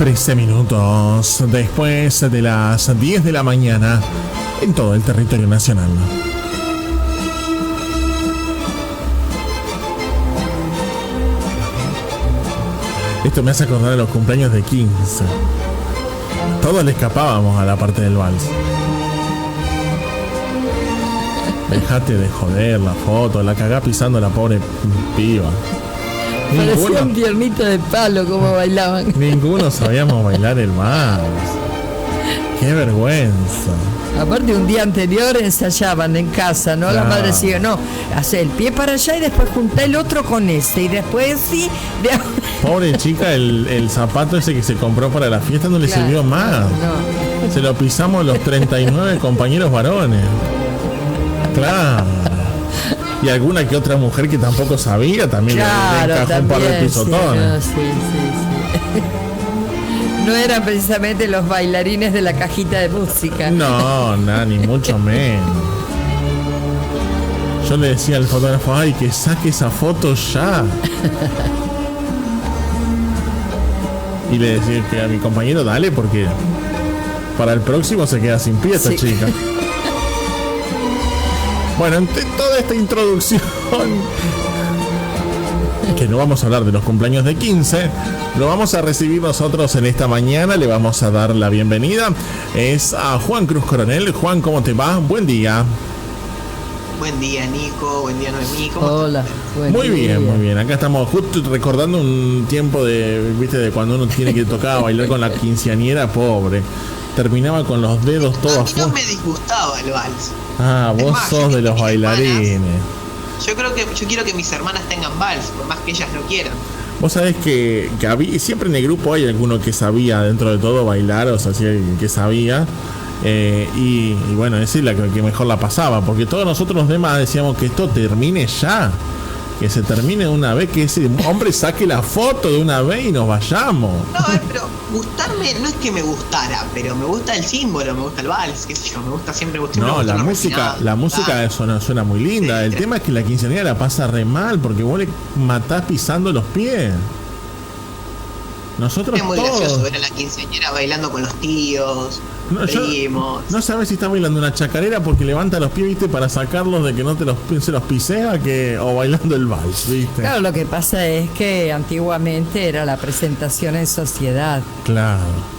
13 minutos después de las 10 de la mañana en todo el territorio nacional. Esto me hace acordar de los cumpleaños de 15. Todos le escapábamos a la parte del vals. Dejate de joder la foto, la cagá pisando a la pobre piba. Parecía un tiernito de palo como bailaban. Ninguno sabíamos bailar el vals. Qué vergüenza. Aparte un día anterior ensayaban en casa, ¿no? Claro. La madre decía, no, hace el pie para allá y después junta el otro con ese. Y después sí. Pobre chica, el zapato ese que se compró para la fiesta no le sirvió más. No. Se lo pisamos los 39 compañeros varones. Claro. Y alguna que otra mujer que tampoco sabía también Claro, le encajó un par de pisotones. Sí. No eran precisamente los bailarines de la cajita de música. No, nada, ni mucho menos. Yo le decía al fotógrafo, ay, que saque esa foto ya. Y le decía que a mi compañero, dale, porque para el próximo se queda sin pie esta chica. Bueno, ante toda esta introducción, que no vamos a hablar de los cumpleaños de 15, lo vamos a recibir nosotros en esta mañana. Le vamos a dar la bienvenida. Es a Juan Cruz Coronel. Juan, ¿cómo te va? Buen día. Buen día, Nico. Buen día, Noemí. ¿Cómo Hola. estás? Muy bien. Acá estamos justo recordando un tiempo de cuando uno tiene que tocar a bailar con la quinceañera, pobre. Terminaba con los dedos todos A mí no afuera. me disgustaba el vals. Ah, Es vos más, sos de los mis bailarines. Yo quiero que mis hermanas tengan vals, por más que ellas no quieran. Vos sabés que siempre en el grupo hay alguno que sabía dentro de todo bailar, o sea, sí, alguien que sabía. Y bueno, esa es la que mejor la pasaba, porque todos nosotros los demás decíamos que esto termine ya. Que se termine de una vez, que ese hombre saque la foto de una vez y nos vayamos. No, pero gustarme no es que me gustara, pero me gusta el símbolo, me gusta el vals, qué sé yo, me gusta siempre No, la música suena muy linda. El tema es que la quinceañera la pasa re mal porque vos le matás pisando los pies. Nosotros es muy todos. gracioso ver a la quinceañera bailando con los tíos, primos. No sabes si está bailando una chacarera porque levanta los pies, viste, para sacarlos de que no se los pisea, o bailando el vals, viste. Claro, lo que pasa es que antiguamente era la presentación en sociedad. Claro.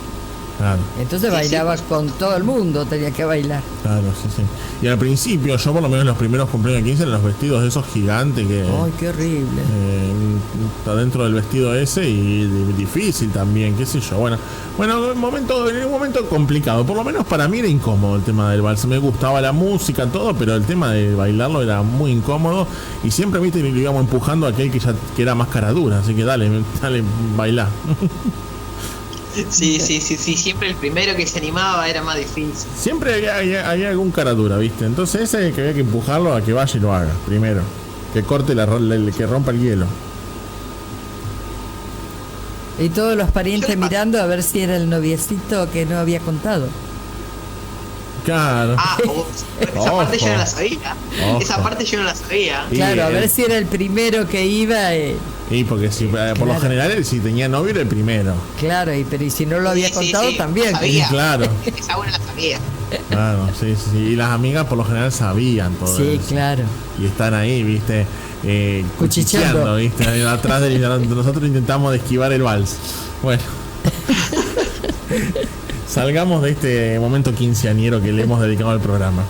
Entonces bailaba con todo el mundo, tenía que bailar. Claro, sí. Y al principio, yo por lo menos en los primeros cumpleaños de 15, en los vestidos esos gigantes que... ¡Ay, qué horrible! Está dentro del vestido ese y difícil también, qué sé yo. Bueno, en un momento complicado. Por lo menos para mí era incómodo el tema del vals. Me gustaba la música, todo, pero el tema de bailarlo era muy incómodo. Y siempre, viste, lo íbamos empujando a aquel que era más cara dura. Así que dale, bailá. Sí, siempre el primero que se animaba era más difícil. Siempre había algún cara dura, ¿viste? Entonces ese que había que empujarlo a que vaya y lo haga primero. Que corte que rompa el hielo. Y todos los parientes mirando a ver si era el noviecito que no había contado. Claro. Esa parte yo no la sabía. Ojo. Esa parte yo no la sabía. Claro, a ver si era el primero que iba. Y porque por lo general, si tenía novio era el primero. Claro, pero y si no lo había contado también. Sabía. Claro. Esa buena la sabía. Claro, sí. Y las amigas por lo general sabían todo Sí, eso. claro. Y están ahí, viste, cuchicheando, viste, atrás de nosotros intentamos de esquivar el vals. Bueno. Salgamos de este momento quinceañero que le hemos dedicado al programa.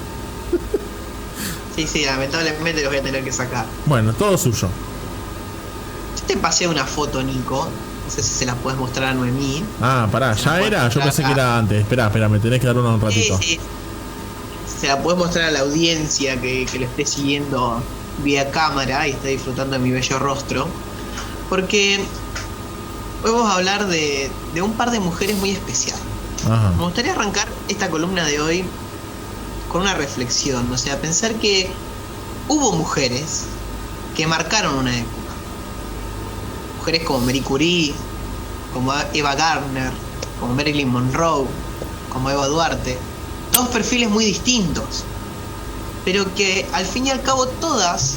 Sí, lamentablemente los voy a tener que sacar. Bueno, todo suyo. Yo te pasé una foto, Nico. No sé si se la puedes mostrar a Noemí. Ah, pará, ¿ya era? Yo pensé que era antes. Espera, me tenés que dar un ratito. Sí. Se la puedes mostrar a la audiencia que lo esté siguiendo vía cámara y esté disfrutando de mi bello rostro. Porque hoy vamos a hablar de un par de mujeres muy especiales. Ajá. Me gustaría arrancar esta columna de hoy con una reflexión, o sea, pensar que hubo mujeres que marcaron una época. Mujeres como Marie Curie, como Eva Gardner, como Marilyn Monroe, como Eva Duarte. Dos perfiles muy distintos, pero que al fin y al cabo todas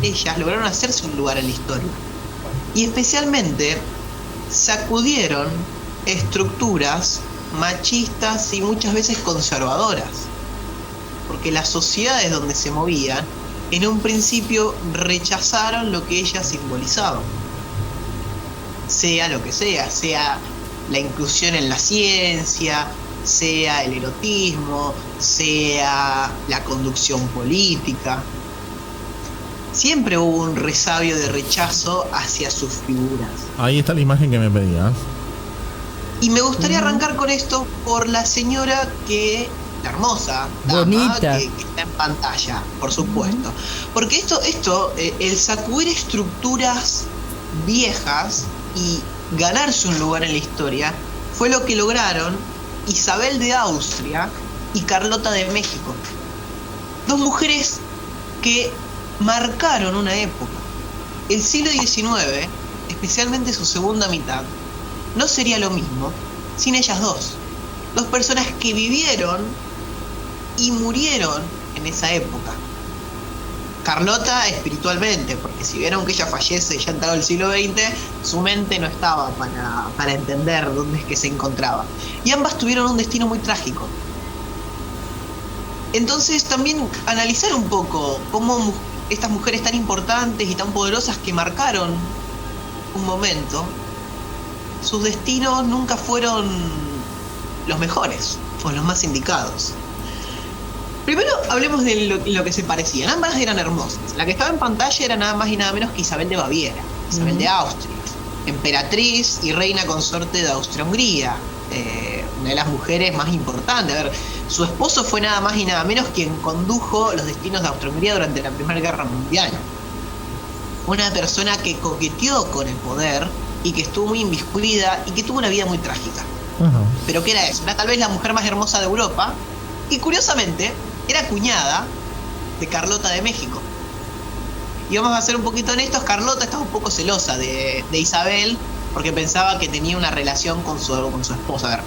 ellas lograron hacerse un lugar en la historia. Y especialmente sacudieron estructuras machistas y muchas veces conservadoras, porque las sociedades donde se movían en un principio rechazaron lo que ellas simbolizaban, sea lo que sea la inclusión en la ciencia, sea el erotismo, sea la conducción política. Siempre hubo un resabio de rechazo hacia sus figuras. Ahí está la imagen que me pedías. Y me gustaría arrancar con esto por la señora la hermosa dama bonita, que está en pantalla, por supuesto. Porque el sacudir estructuras viejas y ganarse un lugar en la historia fue lo que lograron Isabel de Austria y Carlota de México. Dos mujeres que marcaron una época. El siglo XIX, especialmente su segunda mitad, no sería lo mismo sin ellas dos. Dos personas que vivieron y murieron en esa época. Carlota espiritualmente, porque si vieron que ella fallece ya entrado el siglo XX, su mente no estaba para entender dónde es que se encontraba. Y ambas tuvieron un destino muy trágico. Entonces también analizar un poco cómo estas mujeres tan importantes y tan poderosas que marcaron un momento, sus destinos nunca fueron los mejores o los más indicados. Primero hablemos de lo que se parecían. Ambas eran hermosas. La que estaba en pantalla era nada más y nada menos que Isabel de Baviera, Isabel de Austria, emperatriz y reina consorte de Austria-Hungría, una de las mujeres más importantes. A ver, su esposo fue nada más y nada menos quien condujo los destinos de Austria-Hungría durante la Primera Guerra Mundial. Una persona que coqueteó con el poder y que estuvo muy inmiscuida y que tuvo una vida muy trágica. Pero ¿qué era eso? Era tal vez la mujer más hermosa de Europa y curiosamente era cuñada de Carlota de México. Y vamos a ser un poquito honestos, Carlota estaba un poco celosa de Isabel porque pensaba que tenía una relación con su esposa. A ver,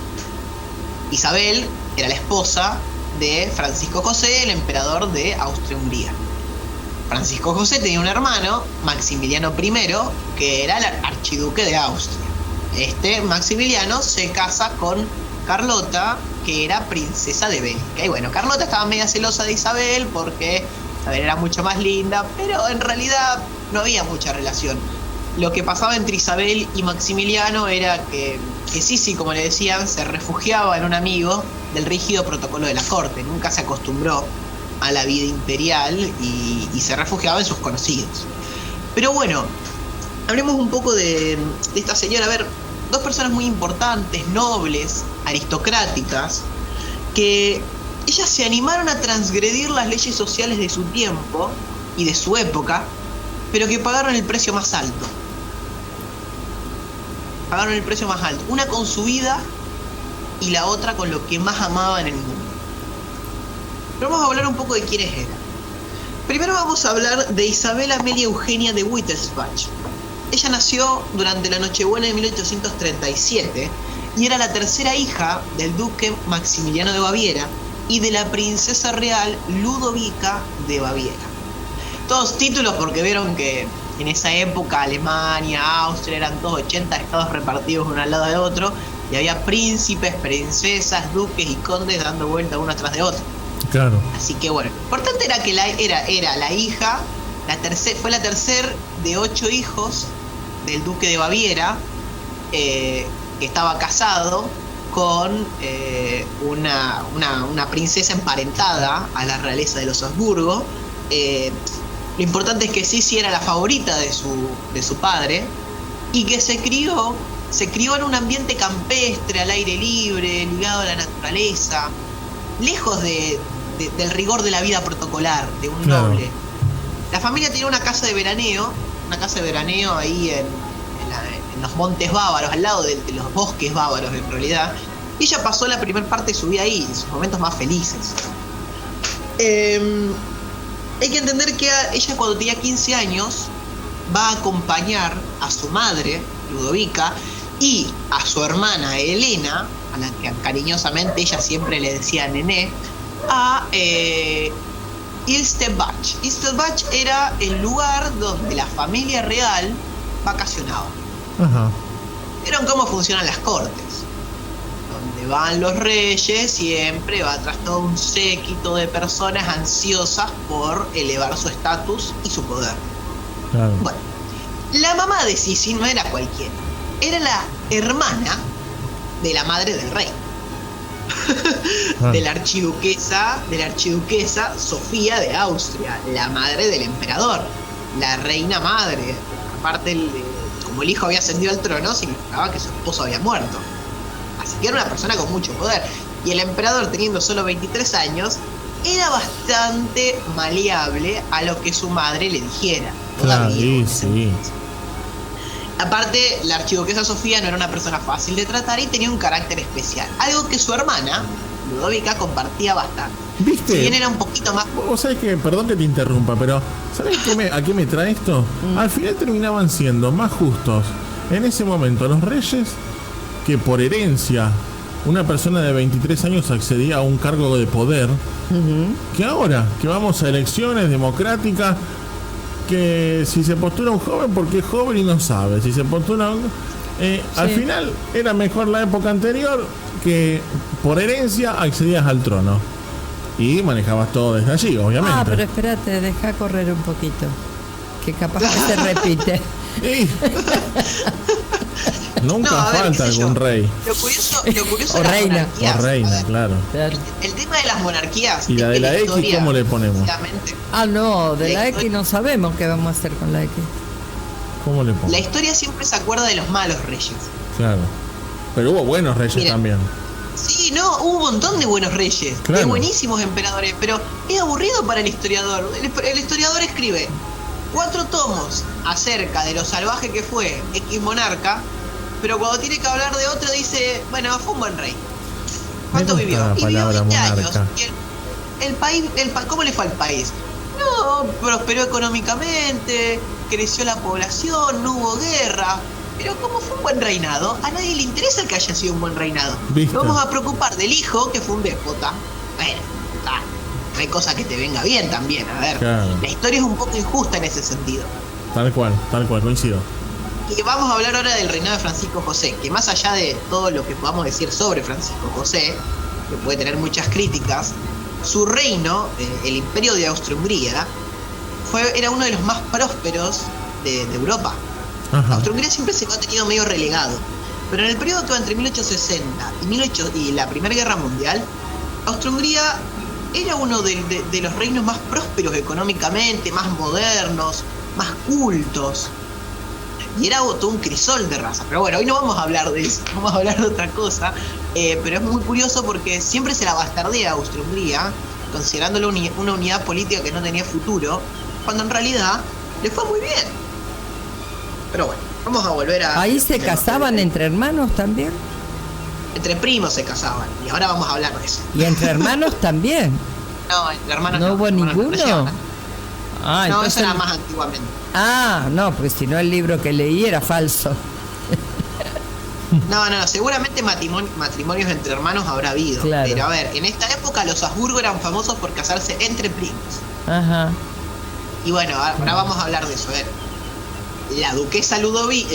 Isabel era la esposa de Francisco José, el emperador de Austria-Hungría. Francisco José tenía un hermano, Maximiliano I, que era el archiduque de Austria. Maximiliano se casa con Carlota, que era princesa de Bélgica. Y bueno, Carlota estaba media celosa de Isabel porque Isabel era mucho más linda, pero en realidad no había mucha relación. Lo que pasaba entre Isabel y Maximiliano era que Sisi, como le decían, se refugiaba en un amigo del rígido protocolo de la corte. Nunca se acostumbró a la vida imperial y se refugiaba en sus conocidos. Pero bueno, hablemos un poco de esta señora. A ver, dos personas muy importantes, nobles, aristocráticas, que ellas se animaron a transgredir las leyes sociales de su tiempo y de su época, pero que pagaron el precio más alto. Pagaron el precio más alto. Una con su vida y la otra con lo que más amaba en el mundo. Pero vamos a hablar un poco de quiénes eran. Primero vamos a hablar de Isabel Amelia Eugenia de Wittelsbach. Ella nació durante la Nochebuena de 1837 y era la tercera hija del duque Maximiliano de Baviera y de la princesa real Ludovica de Baviera. Todos títulos porque vieron que en esa época Alemania, Austria eran todos 80 estados repartidos uno al lado de otro y había príncipes, princesas, duques y condes dando vuelta uno atrás de otro. Claro. Así que bueno, lo importante era que era la hija, fue la tercera de 8 hijos del duque de Baviera, que estaba casado con una princesa emparentada a la realeza de los Habsburgo. Lo importante es que Sisi era la favorita de su padre y que se crió en un ambiente campestre, al aire libre, ligado a la naturaleza, lejos del rigor de la vida protocolar de un noble. La familia tenía una casa de veraneo ahí en los montes bávaros, al lado de los bosques bávaros en realidad, y ella pasó la primera parte de su vida ahí, sus momentos más felices. Hay que entender que ella cuando tenía 15 años va a acompañar a su madre, Ludovica, y a su hermana Elena, a la que cariñosamente ella siempre le decía nené, a Ilstebach. Ilstebach era el lugar donde la familia real vacacionaba. Ajá. ¿Vieron cómo funcionan las cortes? donde van los reyes, siempre va tras todo un séquito de personas ansiosas por elevar su estatus y su poder. Claro. Bueno, la mamá de Sisi no era cualquiera, era la hermana de la madre del rey. de la archiduquesa Sofía de Austria, la madre del emperador, la reina madre. Aparte, como el hijo había ascendido al trono, significaba que su esposo había muerto. Así que era una persona con mucho poder. Y el emperador, teniendo solo 23 años, era bastante maleable a lo que su madre le dijera. Todavía. Sí. Aparte, la archiduquesa Sofía no era una persona fácil de tratar y tenía un carácter especial. Algo que su hermana, Ludovica, compartía bastante. ¿Viste? Si bien era un poquito más... Vos sabés que, perdón que te interrumpa, pero ¿sabés a qué me trae esto? Al final terminaban siendo más justos en ese momento los reyes, que por herencia una persona de 23 años accedía a un cargo de poder, que ahora que vamos a elecciones democráticas, que si se postula un joven porque es joven y no sabe, si se postula al final era mejor la época anterior, que por herencia accedías al trono y manejabas todo desde allí, obviamente. Ah, pero espérate, deja correr un poquito, que capaz que se repite. Nunca falta algún rey. Lo curioso O de las reina. monarquías, O reina, claro. el tema de las monarquías. ¿Y la de la X historia, cómo le ponemos? sinceramente, Ah, no, de La la historia- X no sabemos qué vamos a hacer con la X. ¿Cómo le pongo? la historia siempre se acuerda de los malos reyes. Claro. Pero hubo buenos reyes Miren, también. Sí, no, hubo un montón de buenos reyes, Claro. de buenísimos emperadores, pero es aburrido para el historiador. El historiador escribe 4 tomos acerca de lo salvaje que fue X monarca, pero cuando tiene que hablar de otro dice, bueno, fue un buen rey. ¿Cuánto Me gusta vivió? la Y vivió palabra 20 años. monarca. Y el país, ¿cómo le fue al país? No, prosperó económicamente, creció la población, no hubo guerra. Pero como fue un buen reinado, a nadie le interesa que haya sido un buen reinado. ¿Viste? Nos vamos a preocupar del hijo que fue un déspota. Bueno, no hay cosa que te venga bien también. A ver, Claro. la historia es un poco injusta en ese sentido. Tal cual, coincido. Y vamos a hablar ahora del reinado de Francisco José, que más allá de todo lo que podamos decir sobre Francisco José, que puede tener muchas críticas, su reino, el imperio de Austria-Hungría, era uno de los más prósperos de Europa. Ajá. Austria-Hungría siempre se ha tenido medio relegado, pero en el periodo que va entre 1860 y la Primera Guerra Mundial, Austria-Hungría era uno de los reinos más prósperos económicamente, más modernos, más cultos. Y era todo un crisol de raza. Pero bueno, hoy no vamos a hablar de eso, vamos a hablar de otra cosa. Pero es muy curioso porque siempre se la bastardea a Austria-Hungría, considerándolo una unidad política que no tenía futuro, cuando en realidad le fue muy bien. Pero bueno, vamos a volver a... Ahí se casaban entre hermanos también. Entre primos se casaban, y ahora vamos a hablar de eso. Y entre hermanos también. No, entre hermanos ¿No hubo hermanos ninguno? llevan. Ah, No, entonces... eso era más antiguamente. Ah, no, porque si no el libro que leí era falso. No, seguramente matrimonios entre hermanos habrá habido. Claro. Pero a ver, en esta época los Habsburgo eran famosos por casarse entre primos. Ajá. Y bueno, ahora vamos a hablar de eso. A ver, la duquesa Ludovica,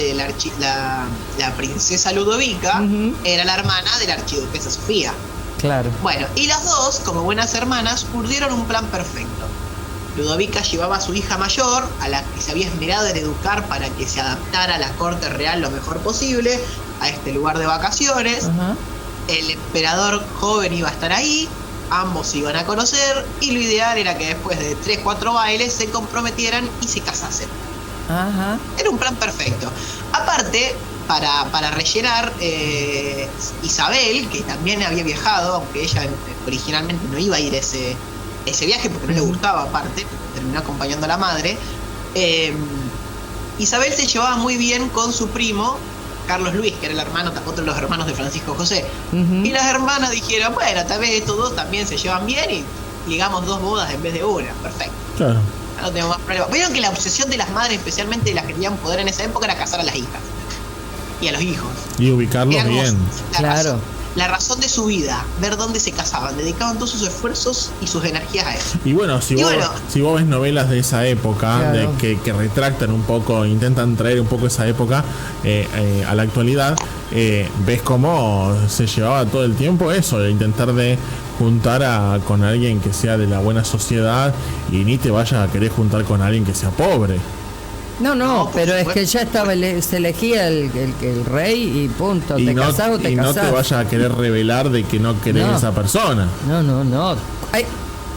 la princesa Ludovica, Ujú. era la hermana de la archiduquesa Sofía. Claro. Bueno, y las dos, como buenas hermanas, urdieron un plan perfecto. Ludovica llevaba a su hija mayor, a la que se había esmerado en educar para que se adaptara a la corte real lo mejor posible, a este lugar de vacaciones. Ajá. El emperador joven iba a estar ahí, ambos se iban a conocer, y lo ideal era que después de 3-4 bailes se comprometieran y se casasen. Ajá. Era un plan perfecto. Aparte, para rellenar, Isabel, que también había viajado, aunque ella originalmente no iba a ir ese viaje porque no le gustaba, aparte, terminó acompañando a la madre. Isabel se llevaba muy bien con su primo, Carlos Luis, que era el hermano, otro de los hermanos de Francisco José. Ujú. Y las hermanas dijeron, bueno, tal vez estos dos también se llevan bien y ligamos 2 bodas en vez de una. Perfecto. Claro. No tenemos más problema. Vieron que la obsesión de las madres, especialmente de las que tenían poder en esa época, era casar a las hijas y a los hijos. Y ubicarlos Eran como bien. la Claro. razón. la razón de su vida, ver dónde se casaban, dedicaban todos sus esfuerzos y sus energías a eso. Y bueno, si vos ves novelas de esa época, claro, que retractan un poco, intentan traer un poco esa época a la actualidad, ves cómo se llevaba todo el tiempo eso, de intentar de juntar con alguien que sea de la buena sociedad, y ni te vayas a querer juntar con alguien que sea pobre. No, pero es que ya estaba, se elegía el rey y punto. Te casás o te casás. No te vayas a querer revelar de que no querés a esa persona. No. Ay,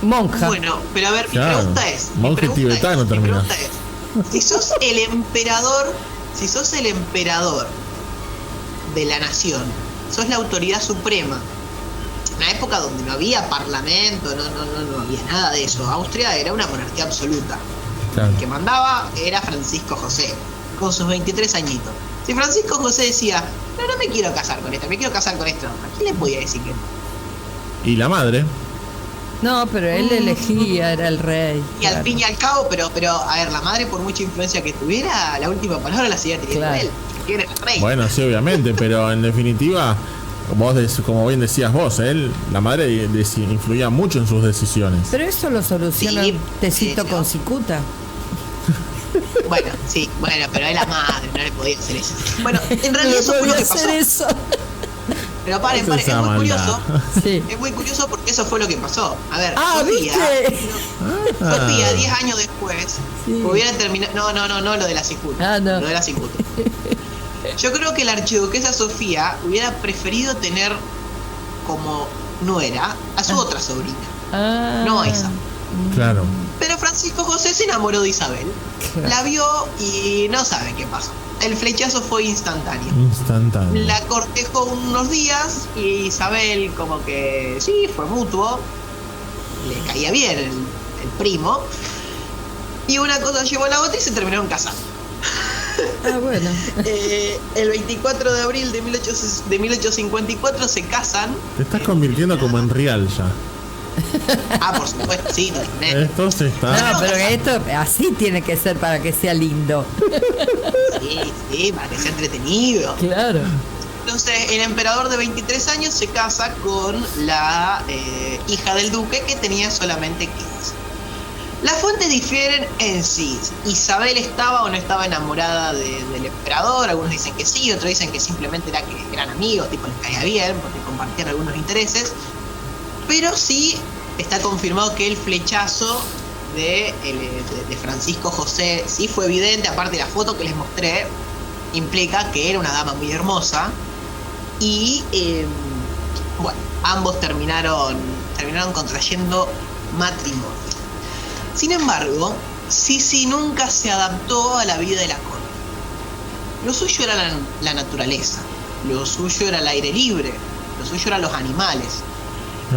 monja. Bueno, pero a ver, claro, mi pregunta es... monje tibetano terminás. Si sos el emperador de la nación, sos la autoridad suprema, una época donde no había parlamento, no había nada de eso. Austria era una monarquía absoluta. Claro. El que mandaba era Francisco José, con sus 23 añitos. Si Francisco José decía, no me quiero casar con esta, me quiero casar con esto, ¿a quién le podía decir que no? ¿Y la madre? No, pero él elegía, era el rey. Y claro, al fin y al cabo, pero a ver, la madre, por mucha influencia que tuviera, la última palabra la seguía teniendo él, que era el rey. Bueno, sí, obviamente, pero en definitiva, como bien decías vos, la madre influía mucho en sus decisiones. Pero eso lo soluciona un tecito con cicuta. Bueno, pero es la madre, no le podía hacer eso. Bueno, en realidad eso fue lo que pasó. Eso. Pero paren, es muy curioso. Sí. Es muy curioso porque eso fue lo que pasó. A ver, Sofía, 10 años después, hubiera terminado. No, lo de la cicuta. Lo de la cicuta. Yo creo que la archiduquesa Sofía hubiera preferido tener como nuera a su otra sobrina, no a esa. Claro. Pero Francisco José se enamoró de Isabel, la vio y no sabe qué pasó. El flechazo fue instantáneo. La cortejó unos días y Isabel como que sí, fue mutuo, le caía bien el primo, y una cosa llevó a la otra y se terminaron casando. Bueno. El 24 de abril de 1854 se casan. Te estás convirtiendo como en real ya. Por supuesto, sí. Esto se está... No, pero que esto así tiene que ser para que sea lindo. Sí, para que sea entretenido. Claro. Entonces, el emperador de 23 años se casa con la hija del duque, que tenía solamente 15. Las fuentes difieren en sí. Isabel estaba o no estaba enamorada del emperador. Algunos dicen que sí, otros dicen que simplemente era que eran amigos, tipo les caía bien, porque compartían algunos intereses. Pero sí está confirmado que el flechazo de Francisco José sí fue evidente. Aparte, la foto que les mostré implica que era una dama muy hermosa. Y ambos terminaron contrayendo matrimonio. Sin embargo, Sisi nunca se adaptó a la vida de la corte. Lo suyo era la naturaleza, lo suyo era el aire libre, lo suyo eran los animales.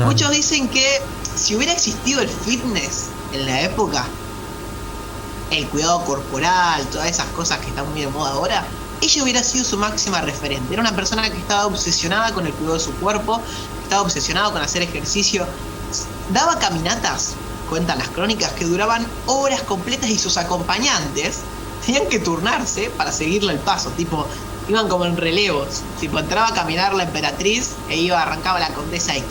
Muchos dicen que si hubiera existido el fitness en la época, el cuidado corporal, todas esas cosas que están muy de moda ahora, ella hubiera sido su máxima referente. Era una persona que estaba obsesionada con el cuidado de su cuerpo, estaba obsesionada con hacer ejercicio, daba caminatas, cuentan las crónicas, que duraban horas completas y sus acompañantes tenían que turnarse para seguirle el paso, tipo, iban como en relevos, tipo, entraba a caminar la emperatriz arrancaba la condesa X.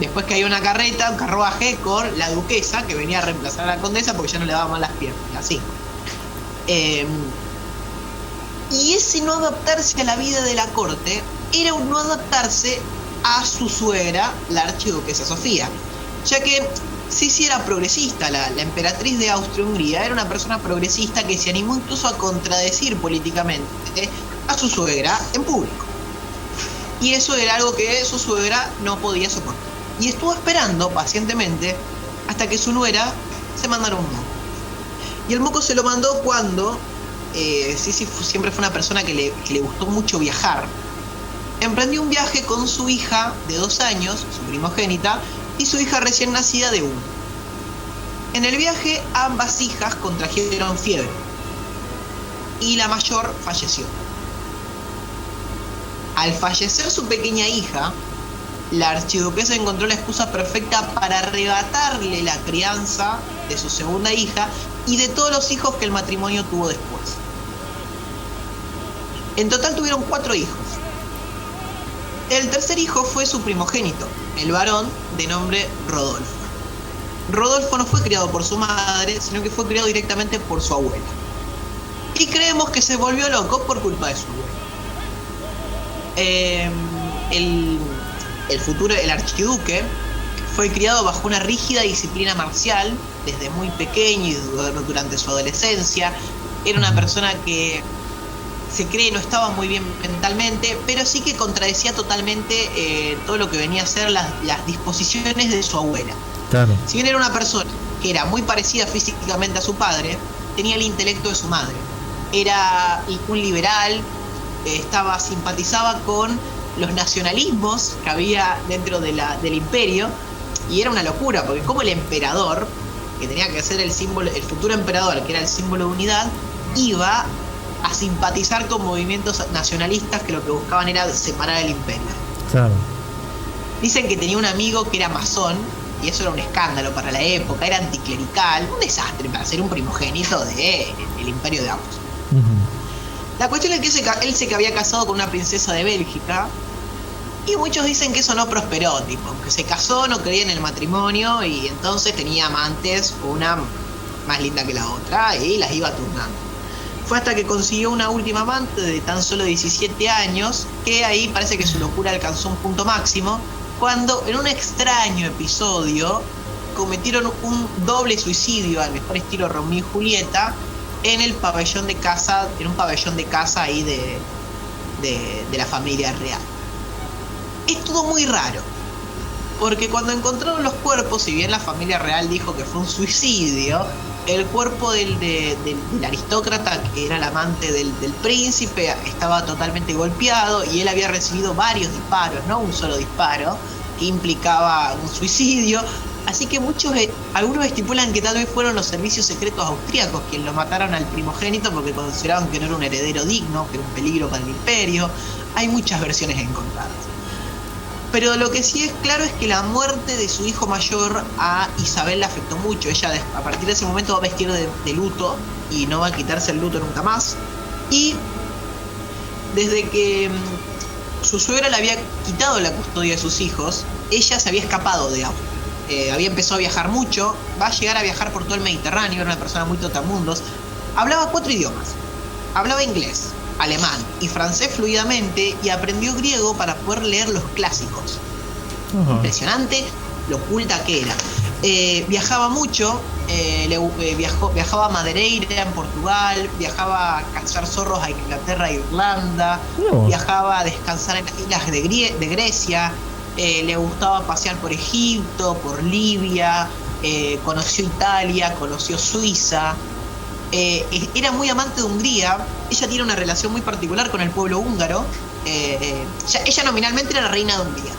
Después que había una carreta, un carruaje con la duquesa que venía a reemplazar a la condesa porque ya no le daba mal las piernas, así. Y ese no adaptarse a la vida de la corte era un no adaptarse a su suegra, la archiduquesa Sofía, ya que Sisi era progresista. La emperatriz de Austria-Hungría era una persona progresista que se animó incluso a contradecir políticamente a su suegra en público. Y eso era algo que su suegra no podía soportar. Y estuvo esperando pacientemente hasta que su nuera se mandara un moco. Y el moco se lo mandó cuando Sisi siempre fue una persona que le gustó mucho viajar. Emprendió un viaje con su hija de 2 años, su primogénita, y su hija recién nacida de 1. En el viaje, ambas hijas contrajeron fiebre y la mayor falleció. Al fallecer su pequeña hija, la archiduquesa encontró la excusa perfecta para arrebatarle la crianza de su segunda hija y de todos los hijos que el matrimonio tuvo después. En total tuvieron 4 hijos. El tercer hijo fue su primogénito, el varón de nombre Rodolfo. Rodolfo no fue criado por su madre, sino que fue criado directamente por su abuela. Y creemos que se volvió loco por culpa de su abuela. El archiduque fue criado bajo una rígida disciplina marcial desde muy pequeño y durante su adolescencia. Era una persona que se cree no estaba muy bien mentalmente, pero sí que contradecía totalmente todo lo que venía a ser las disposiciones de su abuela. Claro. Si bien era una persona que era muy parecida físicamente a su padre, tenía el intelecto de su madre. Era un liberal, simpatizaba con los nacionalismos que había dentro del imperio, y era una locura, porque como el emperador, que tenía que ser el símbolo, el futuro emperador, que era el símbolo de unidad, iba a simpatizar con movimientos nacionalistas que lo que buscaban era separar el imperio. Claro. Dicen que tenía un amigo que era masón, y eso era un escándalo para la época, era anticlerical, un desastre para ser un primogénito del imperio de ambos. La cuestión es que él se había casado con una princesa de Bélgica, y muchos dicen que eso no prosperó, tipo, que se casó, no creía en el matrimonio, y entonces tenía amantes, una más linda que la otra, y las iba turnando. Fue hasta que consiguió una última amante de tan solo 17 años, que ahí parece que su locura alcanzó un punto máximo, cuando en un extraño episodio cometieron un doble suicidio, al mejor estilo Romeo y Julieta, en un pabellón de casa ahí de la familia real. Es todo muy raro, porque cuando encontraron los cuerpos, si bien la familia real dijo que fue un suicidio, el cuerpo del aristócrata, que era el amante del príncipe, estaba totalmente golpeado, y él había recibido varios disparos, no un solo disparo, que implicaba un suicidio. Así que algunos estipulan que tal vez fueron los servicios secretos austríacos quienes lo mataron al primogénito, porque consideraban que no era un heredero digno, que era un peligro para el imperio. Hay muchas versiones encontradas. Pero lo que sí es claro es que la muerte de su hijo mayor a Isabel la afectó mucho. Ella a partir de ese momento va a vestir de luto y no va a quitarse el luto nunca más. Y desde que su suegra le había quitado la custodia de sus hijos, ella se había escapado de Austria. Había empezado a viajar mucho, va a llegar a viajar por todo el Mediterráneo, era una persona muy trotamundos. Hablaba 4 idiomas. Hablaba inglés, alemán y francés fluidamente, y aprendió griego para poder leer los clásicos. Impresionante lo culta que era. Viajaba mucho, viajaba a Madeira en Portugal, viajaba a cazar zorros a Inglaterra e Irlanda, viajaba a descansar en las islas de Grecia, le gustaba pasear por Egipto, por Libia, conoció Italia, conoció Suiza. Era muy amante de Hungría. Ella tiene una relación muy particular con el pueblo húngaro. Ella nominalmente era la reina de Hungría,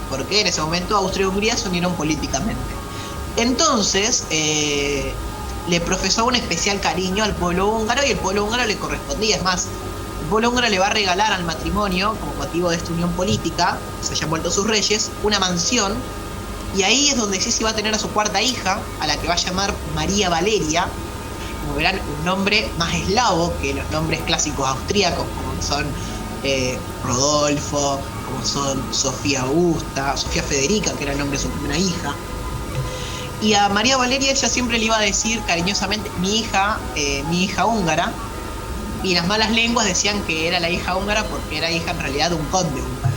porque en ese momento Austria y Hungría se unieron políticamente. Entonces le profesaba un especial cariño al pueblo húngaro, y el pueblo húngaro le correspondía. Es más, el pueblo húngaro le va a regalar al matrimonio, como motivo de esta unión política, se hayan vuelto sus reyes, una mansión. Y ahí es donde sí va a tener a su cuarta hija, a la que va a llamar María Valeria. Como verán, un nombre más eslavo que los nombres clásicos austríacos, como son Rodolfo, como son Sofía Augusta, Sofía Federica, que era el nombre de su primera hija. Y a María Valeria ella siempre le iba a decir cariñosamente mi hija húngara, y las malas lenguas decían que era la hija húngara porque era hija en realidad de un conde húngaro.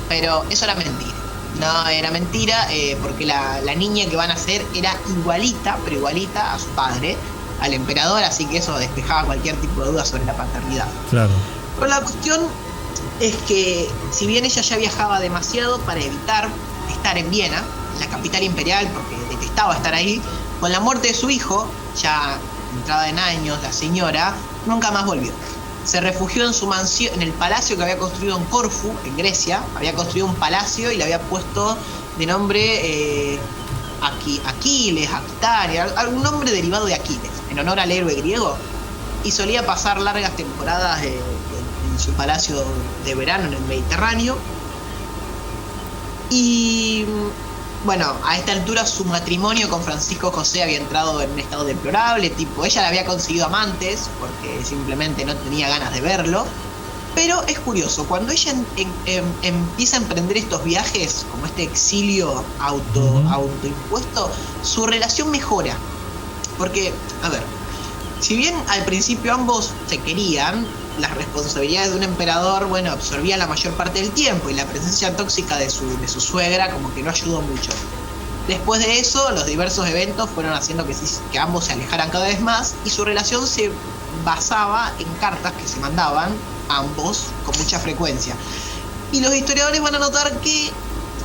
Pero eso era mentira. No era mentira, porque la niña que van a nacer era igualita, pero igualita a su padre, al emperador, así que eso despejaba cualquier tipo de duda sobre la paternidad. Claro. Pero la cuestión es que, si bien ella ya viajaba demasiado para evitar estar en Viena, en la capital imperial, porque detestaba estar ahí, con la muerte de su hijo, ya entrada en años, la señora nunca más volvió. Se refugió en su mansión, en el palacio que había construido en Corfú, en Grecia. Había construido un palacio y le había puesto de nombre Aquiles, Aquitania, algún nombre derivado de Aquiles, en honor al héroe griego. Y solía pasar largas temporadas en su palacio de verano en el Mediterráneo. Y bueno, a esta altura su matrimonio con Francisco José había entrado en un estado deplorable, tipo, ella le había conseguido amantes porque simplemente no tenía ganas de verlo. Pero es curioso, cuando ella empieza a emprender estos viajes, como este exilio autoimpuesto, su relación mejora. Porque, a ver, si bien al principio ambos se querían, las responsabilidades de un emperador, bueno, absorbía la mayor parte del tiempo, y la presencia tóxica de su suegra como que no ayudó mucho. Después de eso, los diversos eventos fueron haciendo que ambos se alejaran cada vez más, y su relación se basaba en cartas que se mandaban ambos con mucha frecuencia. Y los historiadores van a notar que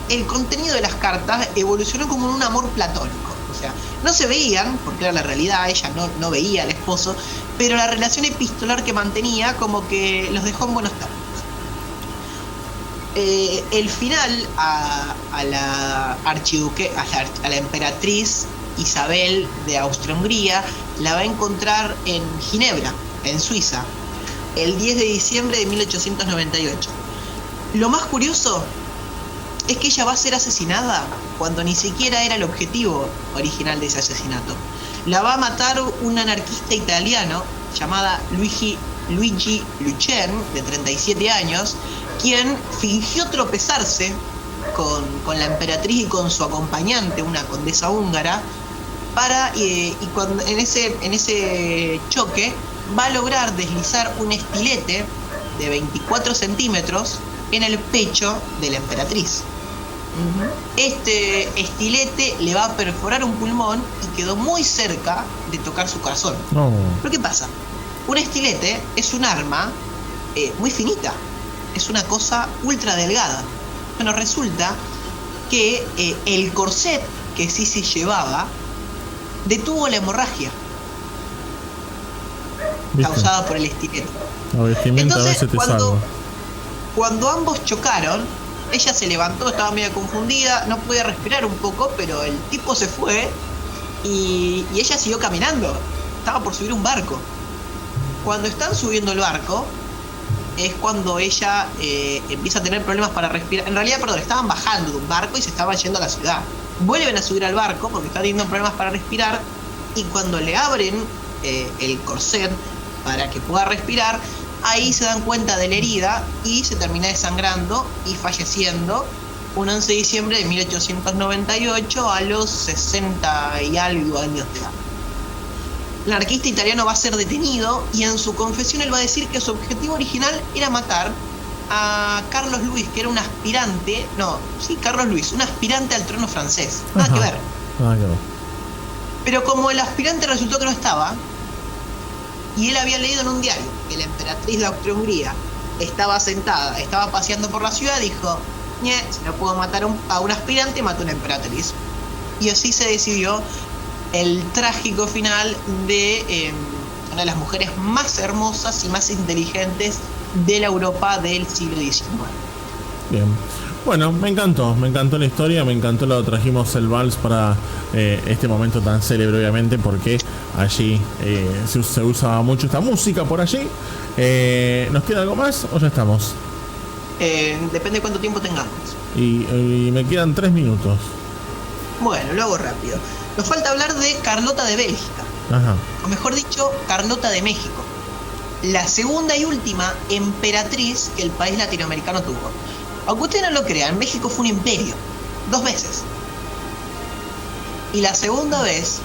el contenido de las cartas evolucionó como en un amor platónico. O sea, no se veían, porque era la realidad, ella no veía al esposo, pero la relación epistolar que mantenía como que los dejó en buenos términos. El final a la emperatriz Isabel de Austria-Hungría la va a encontrar en Ginebra, en Suiza, el 10 de diciembre de 1898. Lo más curioso es que ella va a ser asesinada cuando ni siquiera era el objetivo original de ese asesinato. La va a matar un anarquista italiano llamado Luigi Lucien, de 37 años, quien fingió tropezarse con la emperatriz y con su acompañante, una condesa húngara, en ese choque va a lograr deslizar un estilete de 24 centímetros en el pecho de la emperatriz. Este estilete le va a perforar un pulmón y quedó muy cerca de tocar su corazón. ¿Pero qué pasa? Un estilete es un arma muy finita, es una cosa ultra delgada. Bueno, resulta que el corset que Sisi llevaba detuvo la hemorragia causada por el estilete. Entonces, cuando ambos chocaron, ella se levantó, estaba medio confundida, no podía respirar un poco, pero el tipo se fue y ella siguió caminando. Estaba por subir un barco. Cuando están subiendo el barco, es cuando ella empieza a tener problemas para respirar. En realidad, estaban bajando de un barco y se estaban yendo a la ciudad. Vuelven a subir al barco porque está teniendo problemas para respirar, y cuando le abren el corset para que pueda respirar, ahí se dan cuenta de la herida y se termina desangrando y falleciendo un 11 de diciembre de 1898 a los 60 y algo años de edad. El anarquista italiano va a ser detenido y en su confesión él va a decir que su objetivo original era matar a Carlos Luis, que era un aspirante, Carlos Luis, un aspirante al trono francés. Nada que ver. Pero como el aspirante resultó que no estaba, y él había leído en un diario que la emperatriz de Austria-Hungría estaba sentada, estaba paseando por la ciudad, dijo: si no puedo matar a un aspirante, mato a una emperatriz. Y así se decidió el trágico final de una de las mujeres más hermosas y más inteligentes de la Europa del siglo XIX. Bien. Bueno, me encantó la historia, me encantó, lo trajimos el vals para este momento tan célebre, obviamente, porque allí se usa mucho esta música por allí. ¿Nos queda algo más o ya estamos? Depende de cuánto tiempo tengamos. Y me quedan 3 minutos. Bueno, lo hago rápido. Nos falta hablar de Carlota de Bélgica. O mejor dicho, Carlota de México. La segunda y última emperatriz que el país latinoamericano tuvo. Aunque ustedes no lo crean, México fue un imperio 2 veces. Y la segunda vez,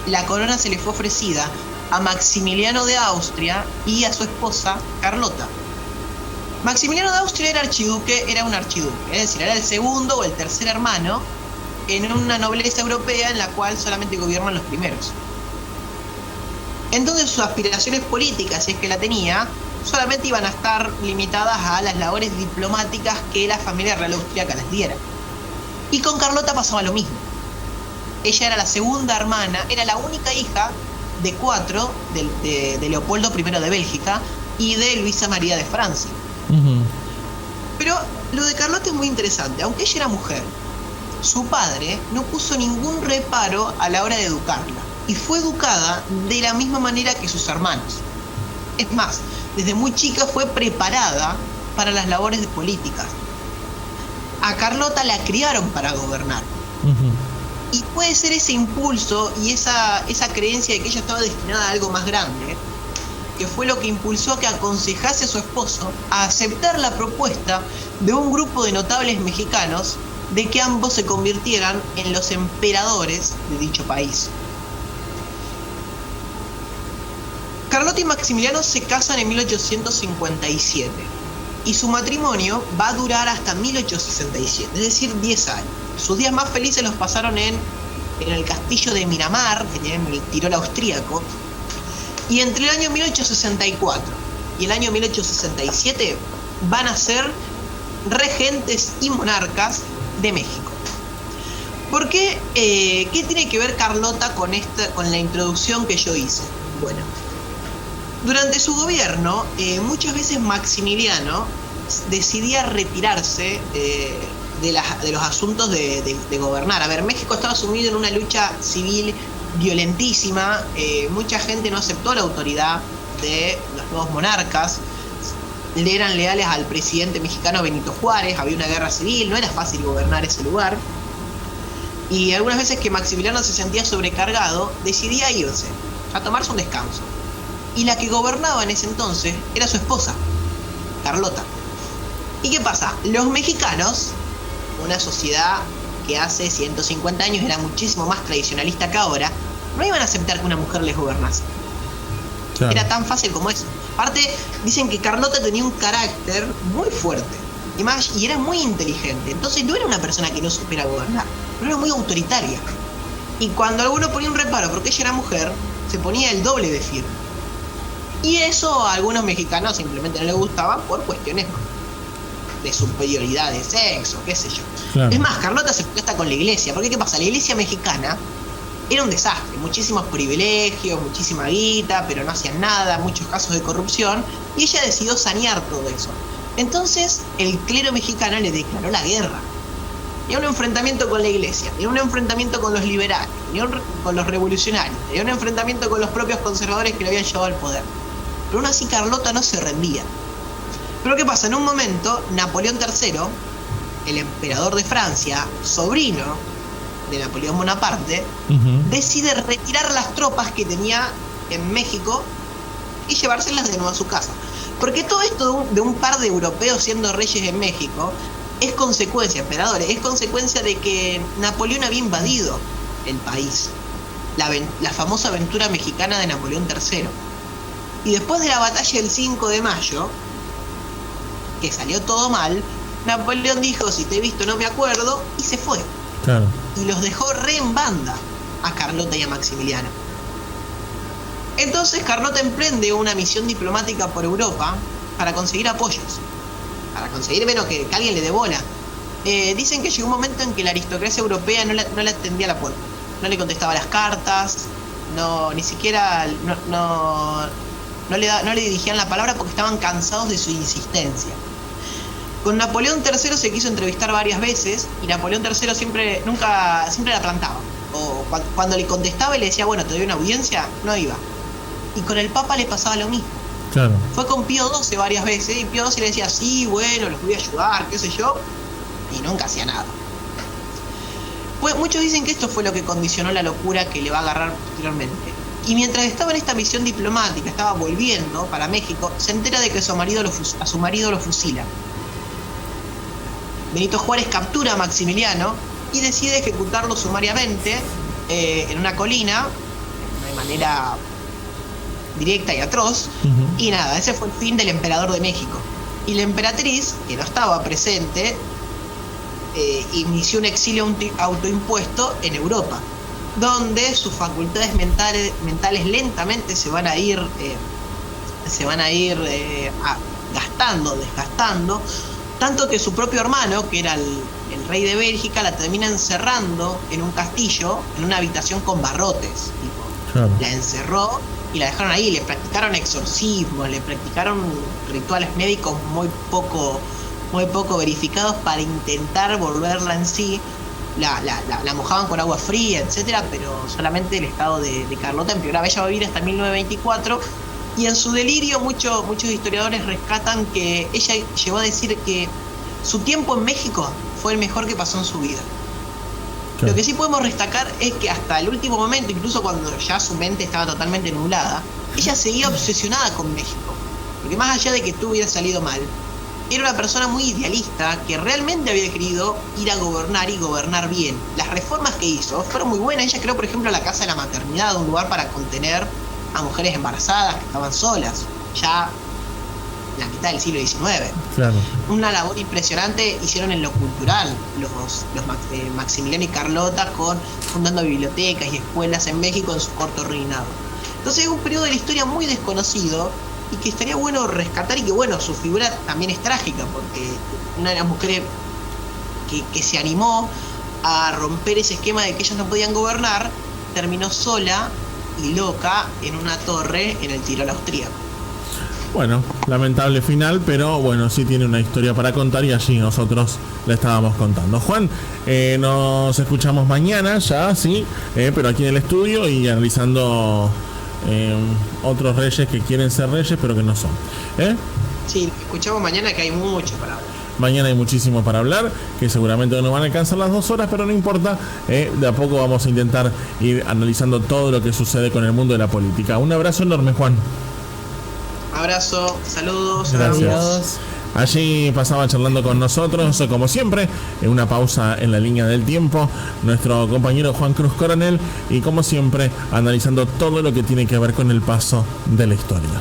la corona se le fue ofrecida a Maximiliano de Austria y a su esposa Carlota. Maximiliano de Austria era un archiduque, es decir, era el segundo o el tercer hermano en una nobleza europea en la cual solamente gobiernan los primeros. Entonces sus aspiraciones políticas, si es que la tenía, solamente iban a estar limitadas a las labores diplomáticas que la familia real austríaca les diera. Y con Carlota pasaba lo mismo. Ella era la segunda hermana, era la única hija de 4 de Leopoldo I de Bélgica y de Luisa María de Francia. Pero lo de Carlota es muy interesante. Aunque ella era mujer, su padre no puso ningún reparo a la hora de educarla y fue educada de la misma manera que sus hermanos. Es más, desde muy chica fue preparada para las labores de políticas. A Carlota la criaron para gobernar. Y puede ser ese impulso y esa creencia de que ella estaba destinada a algo más grande que fue lo que impulsó a que aconsejase a su esposo a aceptar la propuesta de un grupo de notables mexicanos de que ambos se convirtieran en los emperadores de dicho país. Carlota y Maximiliano se casan en 1857 y su matrimonio va a durar hasta 1867, es decir, 10 años. Sus días más felices los pasaron en el castillo de Miramar, que tiene el Tirol austríaco, y entre el año 1864 y el año 1867 van a ser regentes y monarcas de México. ¿Por qué? ¿Qué tiene que ver Carlota con la introducción que yo hice? Bueno, durante su gobierno, muchas veces Maximiliano decidía retirarse de los asuntos de gobernar. A ver, México estaba sumido en una lucha civil violentísima, mucha gente no aceptó la autoridad de los nuevos monarcas, le eran leales al presidente mexicano Benito Juárez, había una guerra civil, no era fácil gobernar ese lugar, y algunas veces que Maximiliano se sentía sobrecargado, decidía irse, a tomarse un descanso. Y la que gobernaba en ese entonces era su esposa, Carlota. ¿Y qué pasa? Los mexicanos, una sociedad que hace 150 años era muchísimo más tradicionalista que ahora, no iban a aceptar que una mujer les gobernase. Claro. Era tan fácil como eso. Aparte, dicen que Carlota tenía un carácter muy fuerte y era muy inteligente. Entonces no era una persona que no supiera gobernar, pero era muy autoritaria. Y cuando alguno ponía un reparo porque ella era mujer, se ponía el doble de firme. Y eso a algunos mexicanos simplemente no les gustaba por cuestiones de superioridad de sexo, qué sé yo. Claro. Es más, Carlota se fue hasta con la iglesia, porque ¿qué pasa? La iglesia mexicana era un desastre, muchísimos privilegios, muchísima guita, pero no hacían nada, muchos casos de corrupción, y ella decidió sanear todo eso. Entonces el clero mexicano le declaró la guerra. Tenía un enfrentamiento con la iglesia, tenía un enfrentamiento con los liberales, con los revolucionarios, tenía un enfrentamiento con los propios conservadores que le habían llevado al poder. Pero aún así Carlota no se rendía. Pero ¿qué pasa? En un momento, Napoleón III, el emperador de Francia, sobrino de Napoleón Bonaparte, decide retirar las tropas que tenía en México y llevárselas de nuevo a su casa. Porque todo esto de un par de europeos siendo reyes en México es consecuencia, emperadores, es consecuencia de que Napoleón había invadido el país. La famosa aventura mexicana de Napoleón III. Y después de la batalla del 5 de mayo, que salió todo mal, Napoleón dijo, si te he visto no me acuerdo, y se fue. Claro. Y los dejó re en banda a Carlota y a Maximiliano. Entonces Carlota emprende una misión diplomática por Europa para conseguir apoyos, para conseguir que alguien le dé bola. Dicen que llegó un momento en que la aristocracia europea no le atendía la puerta, no le contestaba las cartas, ni siquiera no le dirigían la palabra porque estaban cansados de su insistencia. Con Napoleón III se quiso entrevistar varias veces y Napoleón III siempre la plantaba. O cuando le contestaba y le decía, bueno, te doy una audiencia, no iba. Y con el Papa le pasaba lo mismo. Claro. Fue con Pío XII varias veces y Pío XII le decía, sí, bueno, los voy a ayudar, qué sé yo, y nunca hacía nada. Pues muchos dicen que esto fue lo que condicionó la locura que le va a agarrar posteriormente. Y mientras estaba en esta misión diplomática, estaba volviendo para México, se entera de que a su marido lo fusila. Benito Juárez captura a Maximiliano y decide ejecutarlo sumariamente en una colina, de manera directa y atroz. Y nada, ese fue el fin del emperador de México. Y la emperatriz, que no estaba presente, inició un exilio autoimpuesto en Europa, donde sus facultades mentales lentamente se van a ir desgastando, tanto que su propio hermano, que era el rey de Bélgica, la termina encerrando en un castillo, en una habitación con barrotes. Claro. La encerró y la dejaron ahí, le practicaron exorcismos, le practicaron rituales médicos muy poco verificados para intentar volverla en sí. La mojaban con agua fría, etcétera, pero solamente el estado de Carlota empeoraba. Ella va a vivir hasta 1924 y en su delirio muchos historiadores rescatan que ella llegó a decir que su tiempo en México fue el mejor que pasó en su vida. Lo que sí podemos destacar es que hasta el último momento, incluso cuando ya su mente estaba totalmente nublada, ella seguía obsesionada con México. Porque más allá de que todo hubiera salido mal, era una persona muy idealista que realmente había querido ir a gobernar y gobernar bien. Las reformas que hizo fueron muy buenas. Ella creó, por ejemplo, la Casa de la Maternidad, un lugar para contener a mujeres embarazadas que estaban solas, ya en la mitad del siglo XIX. Claro. Una labor impresionante hicieron en lo cultural los Maximiliano y Carlota, fundando bibliotecas y escuelas en México en su corto reinado. Entonces es un periodo de la historia muy desconocido y que estaría bueno rescatar, y que bueno, su figura también es trágica, porque una de las mujeres que se animó a romper ese esquema de que ellas no podían gobernar, terminó sola y loca en una torre en el Tirol austríaco. Bueno, lamentable final, pero bueno, sí tiene una historia para contar y allí nosotros la estábamos contando. Juan, nos escuchamos mañana ya, sí, pero aquí en el estudio y analizando otros reyes que quieren ser reyes pero que no son. Sí, escuchamos mañana, que hay mucho para hablar. Mañana hay muchísimo para hablar, que seguramente no van a alcanzar las 2 horas, pero no importa, de a poco vamos a intentar ir analizando todo lo que sucede con el mundo de la política. Un abrazo enorme, Juan. Abrazo, saludos. Gracias. Allí pasaba charlando con nosotros, como siempre, en una pausa en la línea del tiempo, nuestro compañero Juan Cruz Coronel, y como siempre, analizando todo lo que tiene que ver con el paso de la historia.